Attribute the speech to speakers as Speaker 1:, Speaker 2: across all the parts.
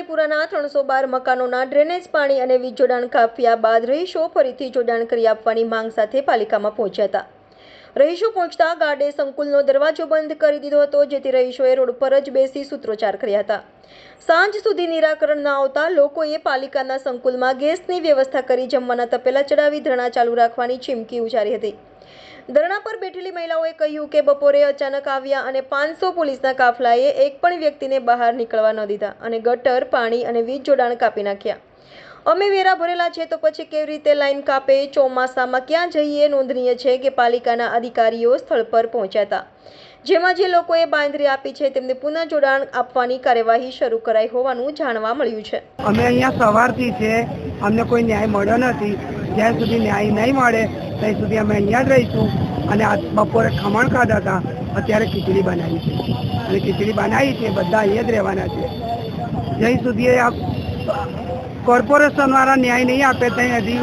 Speaker 1: રાણીપુરાના 312 મકાનોના ડ્રેનેજ પાણી અને વીજ જોડાણ કાપ્યા બાદ રહીશો ફરીથી જોડાણ કરી આપવાની માંગ સાથે પાલિકામાં પહોંચ્યા હતા. રહીશો પહોંચતા ગાર્ડે સંકુલનો દરવાજો બંધ કરી દીધો હતો, જેથી રહીશોએ રોડ પર જ બેસી સૂત્રોચ્ચાર કર્યા હતા. સાંજ સુધી નિરાકરણ ન આવતા લોકોએ પાલિકાના સંકુલમાં ગેસની વ્યવસ્થા કરી જમવાના તપેલા ચડાવી ધરણા ચાલુ રાખવાની ચીમકી ઉચ્ચારી હતી. ધરણા પર બેઠેલી મહિલાઓએ કહ્યું કે બપોરે અચાનક આવ્યા અને 500 પોલીસના કાફલાએ એક પણ વ્યક્તિને બહાર નીકળવા ન દીધા અને ગટર, પાણી અને વીજ જોડાણ કાપી નાખ્યા. અમે વેરા ભરેલા છે તો પછી કેવી રીતે લાઈન કાપે? ચોમાસામાં ક્યાં જઈએ? નોંધનીય છે કે પાલિકાના અધિકારીઓ સ્થળ પર પહોંચ્યા હતા, જેમાં જે લોકોએ બાંયધરી આપી છે તેમને પુનઃ જોડાણ આપવાની કાર્યવાહી શરૂ કરાઈ હોવાનું જાણવા મળ્યું છે.
Speaker 2: અમે અહીંયા સવારથી છે, અમને કોઈ ન્યાય મળ્યો નથી. જ્યાં સુધી ન્યાય નહીં મળે ત્યાં સુધી અમે અહીંયા જ રહીશું. અને આ બપોરે ખમણ ખાધા હતા, અત્યારે ખીચડી બનાવી છે અને ખીચડી બનાવી છે, બધા અહીંયા જ રહેવાના છે. જ્યાં સુધી આ કોર્પોરેશનવાળા ન્યાય નહીં આપે ત્યાં હજી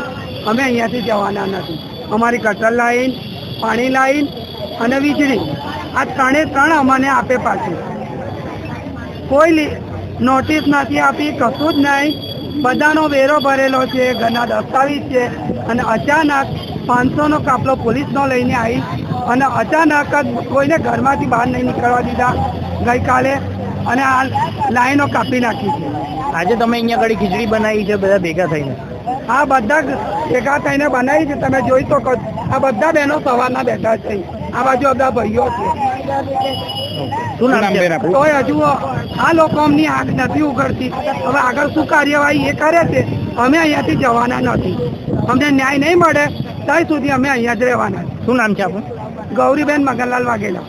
Speaker 2: અમે અહીંયાથી જવાના નથી. અમારી ગટર લાઈન, પાણી લાઈન અને વીજળી, આ ત્રણે અમને આપે પાછું. કોઈ નોટિસ નથી આપી, કશું જ નહીં. બધાનો વેરો ભરેલો છે, ઘરના દસ્તાવેજ છે અને અચાનક 500નો કાફલો પોલીસનો લઈને આવી અને અચાનક જ કોઈને ઘરમાંથી બહાર નહીં નીકળવા દીધા ગઈકાલે અને આ લાઈનો કાપી નાખી છે.
Speaker 3: આજે તમે અહીંયા ઘડી ખીચડી બનાવી છે બધા ભેગા થઈને?
Speaker 2: આ બધા ભેગા થઈને બનાવી છે, તમે જોઈ શકો. આ બધા બહેનો સવારના બેઠા છે, આ બાજુ બધા ભાઈઓ છે.
Speaker 3: શું નામ છે?
Speaker 2: તોય હજુ આ લોકો અમની આંખ નથી ઉઘડતી. હવે આગળ શું કાર્યવાહી એ કરે છે, અમે અહીંયાથી જવાના નથી. અમને ન્યાય નહીં મળે ત્યાં સુધી અમે અહીંયા જ રહેવાના.
Speaker 3: શું નામ છે આપનું?
Speaker 2: ગૌરીબેન મગનલાલ વાઘેલા.